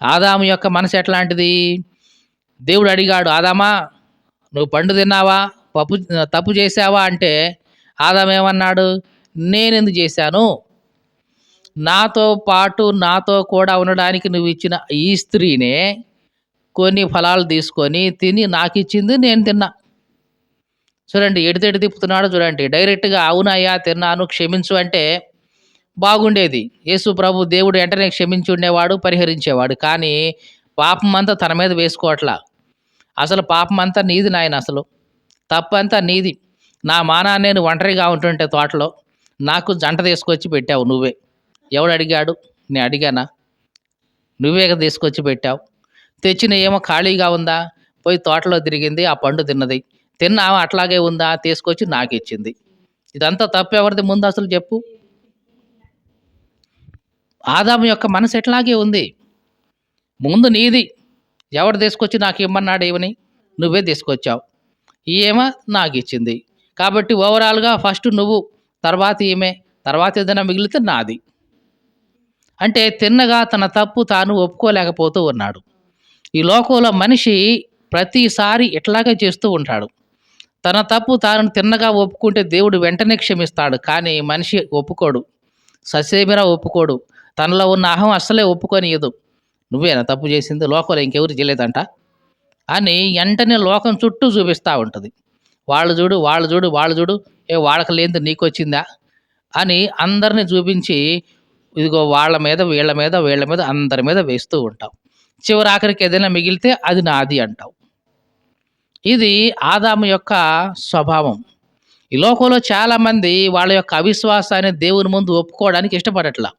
ఆదాము యొక్క మనసు ఎట్లాంటిది? దేవుడు అడిగాడు, "ఆదామా, నువ్వు పండు తిన్నావా? పప్పు తప్పు చేశావా?" అంటే ఆదాము ఏమన్నాడు? "నేనెందుకు చేశాను? నాతో కూడా ఉండడానికి నువ్విచ్చిన ఈ స్త్రీనే కొన్ని ఫలాలు తీసుకొని తిని నాకిచ్చింది నేను తిన్నా." చూడండి ఎటు తిప్పుతున్నాడో చూడండి. డైరెక్ట్‌గా "అవునయ్యా తిన్నాను క్షమించు" అంటే బాగుండేది. యేసు ప్రభు దేవుడు వెంటనే క్షమించి ఉండేవాడు, పరిహరించేవాడు. కానీ పాపమంతా తన మీద వేసుకోవట్లా. అసలు పాపమంతా నీది నాయన అసలు. తప్పంతా నీది. నా మానాన నేను ఒంటరిగా ఉంటుంటే తోటలో, నాకు జంట తీసుకొచ్చి పెట్టావు నువ్వే. ఎవడడిగాడు? నేను అడిగానా? నువ్వే కదా తీసుకొచ్చి పెట్టావు. తెచ్చిన ఏమో ఖాళీగా ఉందా? పోయి తోటలో తిరిగింది, ఆ పండు తిన్నది. తిన్న ఆమె అట్లాగే ఉందా? తీసుకొచ్చి నాకిచ్చింది. ఇదంతా తప్పెవరిది ముందసలు చెప్పు? ఆదాము యొక్క మనసు ఎట్లాగే ఉంది. ముందు నీది. ఎవడు తీసుకొచ్చి నాకిమ్మన్నాడు ఈమెని? నువ్వే తీసుకొచ్చావు. ఈమె నాకిచ్చింది. కాబట్టి ఓవరాల్‌గా ఫస్ట్ నువ్వు, తర్వాత ఈమె, తర్వాత ఏదైనా మిగిలితే నాది. అంటే తిన్నగా తన తప్పు తాను ఒప్పుకోలేకపోతూ ఉన్నాడు. ఈ లోకంలో మనిషి ప్రతిసారి ఇట్లాగే చేస్తూ ఉంటాడు. తన తప్పు తాను తిన్నగా ఒప్పుకుంటే దేవుడు వెంటనే క్షమిస్తాడు. కానీ మనిషి ఒప్పుకోడు. ససేమిరా ఒప్పుకోడు. తనలో ఉన్న అహం అస్సలే ఒప్పుకోనియ్యదు. "నువ్వేనా తప్పు చేసింది? లోకంలో ఇంకెవరు చేయలేదంట" అని ఎంటనే లోకం చుట్టూ చూపిస్తా ఉంటది. "వాళ్ళు జూడు, వాళ్ళు జూడు, వాళ్ళు జూడు, వాళ్ళకి లేనిది నీకొచ్చిందా?" అని అందరిని చూపించి, ఇదిగో వాళ్ళ మీద, వీళ్ళ మీద, వీళ్ళ మీద అందరి మీద వేస్తూ ఉంటాం. చివరాఖరికి ఏదైనా మిగిలితే అది నాది అంటావు. ఇది ఆదాము యొక్క స్వభావం. ఈ లోకంలో చాలామంది వాళ్ళ యొక్క అవిశ్వాసాన్ని దేవుని ముందు ఒప్పుకోవడానికి ఇష్టపడట్ల.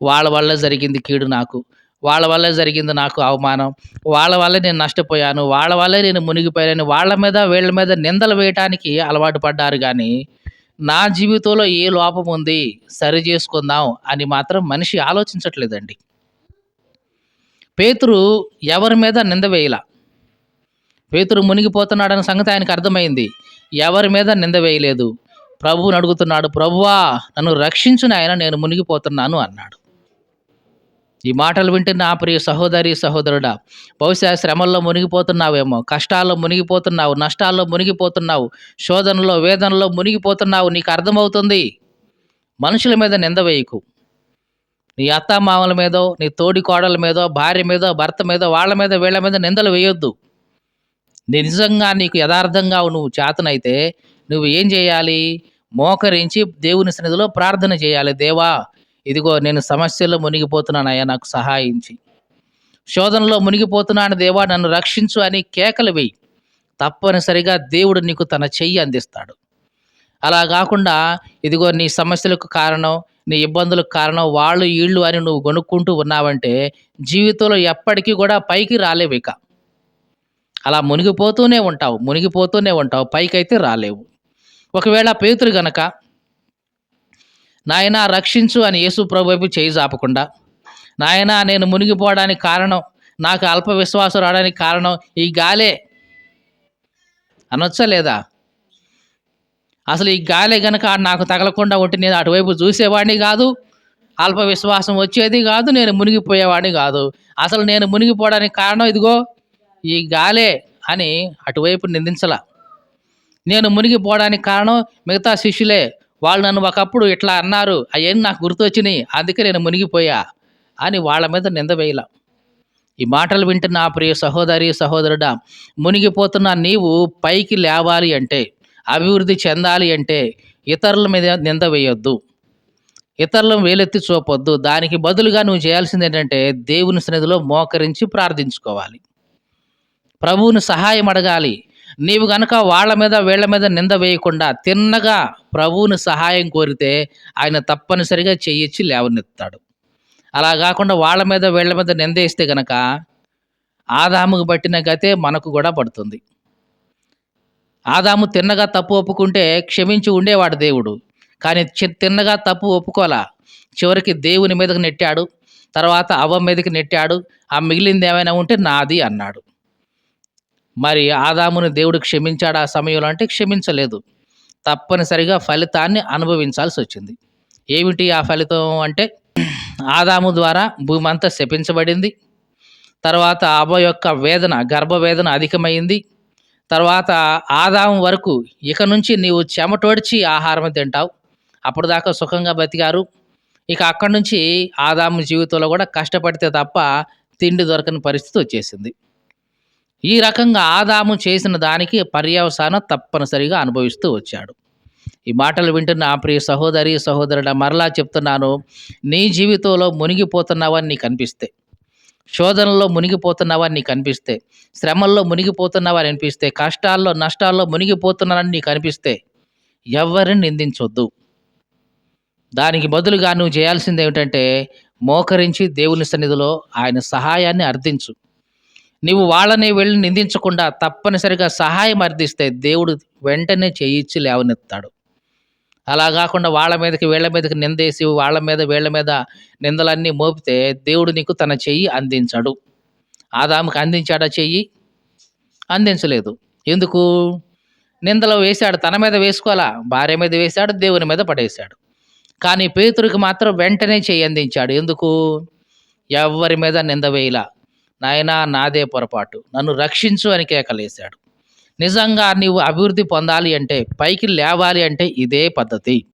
వాళ్ళ వల్ల జరిగింది కీడు నాకు. వాళ్ళ వల్లే జరిగింది నాకు అవమానం. వాళ్ళ వల్లే నేను నష్టపోయాను. వాళ్ళ వల్లే నేను మునిగిపోయాను. వాళ్ళ మీద, వీళ్ళ మీద నిందలు వేయటానికి అలవాటు పడ్డారు గానీ, నా జీవితంలో ఏ లోపం ఉంది, సరి చేసుకుందాం అని మాత్రం మనిషి ఆలోచించట్లేదండి. పేతురు ఎవరి మీద నింద వేయల. పేతురు మునిగిపోతున్నాడన్న సంగతి ఆయనకు అర్థమైంది. ఎవరి మీద నింద వేయలేదు. ప్రభువుని అడుగుతున్నాడు, "ప్రభువా, నన్ను రక్షించు నాయన, నేను మునిగిపోతున్నాను" అన్నాడు. ఈ మాటలు వింటే నా ప్రియ సహోదరి, సహోదరుడా, బహుశా శ్రమల్లో మునిగిపోతున్నావేమో, కష్టాల్లో మునిగిపోతున్నావు, నష్టాల్లో మునిగిపోతున్నావు, శోధనలో, వేదనలో మునిగిపోతున్నావు. నీకు అర్థమవుతుంది. మనుషుల మీద నింద వేయకు. నీ అత్తామామల మీదో, నీ తోడికోడళ్ళ మీదో, భార్య మీదో, భర్త మీదో, వాళ్ళ మీద, వీళ్ళ మీద నిందలు వేయొద్దు. నిజంగా నీకు యథార్థంగా నువ్వు చేతనైతే నువ్వు ఏం చేయాలి? మోకరించి దేవుని సన్నిధిలో ప్రార్థన చేయాలి. "దేవా, ఇదిగో నేను సమస్యల్లో మునిగిపోతున్నానయ్యా, నాకు సహాయించి. శోధనలో మునిగిపోతున్నాను దేవా, నన్ను రక్షించు" అని కేకలు వెయ్యి. తప్పనిసరిగా దేవుడు నీకు తన చెయ్యి అందిస్తాడు. అలా గాకుండా, ఇదిగో నీ సమస్యలకు కారణం, నీ ఇబ్బందులకు కారణం వాళ్ళు, ఈళ్ళు అని నువ్వు గొనుక్కుంటూ ఉన్నావంటే జీవితంలో ఎప్పటికి గూడా పైకి రాలేవిక. అలా మునిగిపోతూనే ఉంటావు. మునిగిపోతూనే ఉంటావు. పైకైతే రాలేవు. ఒకవేళ పేతురు గనక, "నాయనా రక్షించు" అని యేసు ప్రభు వైపు చేయి చాపకుండా, "నాయనా నేను మునిగిపోవడానికి కారణం, నాకు అల్ప విశ్వాసం రావడానికి కారణం ఈ గాలే" అనొచ్చా లేదా? అసలు ఈ గాలే గనక నాకు తగలకుండా ఉంటే నేను అటువైపు చూసేవాడిని గాదు. అల్ప విశ్వాసం వచ్చేది గాదు. నేను మునిగిపోయేవాడిని గాదు. అసలు నేను మునిగిపోవడానికి కారణం ఇదిగో ఈ గాలే అని అటువైపు నిందించలా. నేను మునిగిపోవడానికి కారణం మిగతా శిష్యులే. వాళ్ళు నన్ను ఒకప్పుడు ఇట్లా అన్నారు. అయన్నీ నాకు గుర్తొచ్చినియి. అందుకే నేను మునిగిపోయా అని వాళ్ళ మీద నింద వేయలా. ఈ మాటలు వింటున్న నా ప్రియ సహోదరి, సహోదరుడా, మునిగిపోతున్న నీవు పైకి లేవాలి అంటే, అభివృద్ధి చెందాలి అంటే ఇతరుల మీద నింద వేయొద్దు. ఇతరులను వేలెత్తి చూపొద్దు. దానికి బదులుగా నువ్వు చేయాల్సిందేంటంటే దేవుని సన్నిధిలో మోకరించి ప్రార్థించుకోవాలి. ప్రభువుని సహాయం అడగాలి. నీవు గనక వాళ్ళ మీద, వీళ్ళ మీద నింద వేయకుండా తిన్నగా ప్రభువుని సహాయం కోరితే ఆయన తప్పనిసరిగా చెయ్యిచ్చి లేవనెత్తుతాడు. అలా గాకుండా వాళ్ళ మీద, వీళ్ళ మీద నిందేస్తే గనక ఆదాముకు పట్టిన గతే మనకు గూడా పడుతుంది. ఆదాము తిన్నగా తప్పు ఒప్పుకుంటే క్షమించి ఉండేవాడు దేవుడు. కానీ తిన్నగా తప్పు ఒప్పుకోలా. చివరికి దేవుని మీదకి నెట్టాడు. తర్వాత అవ్వ మీదకి నెట్టాడు. ఆ మిగిలిందేమైనా ఉంటే నాది అన్నాడు. మరి ఆదాముని దేవుడు క్షమించాడా ఆ సమయంలో అంటే క్షమించలేదు. తప్పనిసరిగా ఫలితాన్ని అనుభవించాల్సొచ్చింది. ఏమిటి ఆ ఫలితం అంటే ఆదాము ద్వారా భూమి అంతా శపించబడింది. తర్వాత అవ్వ యొక్క వేదన, గర్భవేదన అధికమైంది. తర్వాత ఆదాము వరకు ఇక నుంచి నీవు చెమటోడ్చి ఆహారం తింటావు. అప్పటిదాకా సుఖంగా బతికారు. ఇక అక్కడి నుంచి ఆదాము జీవితంలో కూడా కష్టపడితే తప్ప తిండి దొరకని పరిస్థితి వచ్చేసింది. ఈ రకంగా ఆదాము చేసిన దానికి పర్యవసానం తప్పనిసరిగా అనుభవిస్తూ వచ్చాడు. ఈ మాటలు వింటున్న ఆ ప్రియ సహోదరి, సహోదరుడా, మరలా చెప్తున్నాను. నీ జీవితంలో మునిగిపోతున్నావని నీకు అనిపిస్తే, శోధనలో మునిగిపోతున్నావని నీకు అనిపిస్తే, శ్రమల్లో మునిగిపోతున్నావని అనిపిస్తే, కష్టాల్లో, నష్టాల్లో మునిగిపోతున్నానని నీకు అనిపిస్తే, ఎవ్వరిని నిందించొద్దు. దానికి బదులుగా నువ్వు చేయాల్సిందేమిటంటే, మోకరించి దేవుని సన్నిధిలో ఆయన సహాయాన్ని అర్థించు. నీవు వాళ్ళని వెళ్ళి నిందించకుండా తప్పనిసరిగా సహాయం అర్థిస్తే దేవుడు వెంటనే చేయిచ్చి లేవనెత్తాడు. అలా గాకుండా వాళ్ళ మీదకి, వీళ్ళ మీదకి నిందేసి, వాళ్ళ మీద, వీళ్ళ మీద నిందలన్నీ మోపితే దేవుడు నీకు తన చెయ్యి అందించడు. ఆదాముకి అందించాడా చెయ్యి? అందించలేదు. ఎందుకు? నిందలు వేశాడు. తన మీద వేసుకోలా. భార్య మీద వేశాడు, దేవుని మీద పడేశాడు. కానీ పేతురుకి మాత్రం వెంటనే చెయ్యి అందించాడు. ఎందుకు? ఎవ్వరి మీద నింద వేయలా. నాయనా నాదే పొరపాటు, నన్ను రక్షించు అని కేకలేశాడు. నిజంగా నీవు అభివృద్ధి పొందాలి అంటే, పైకి లేవాలి అంటే ఇదే పద్ధతి.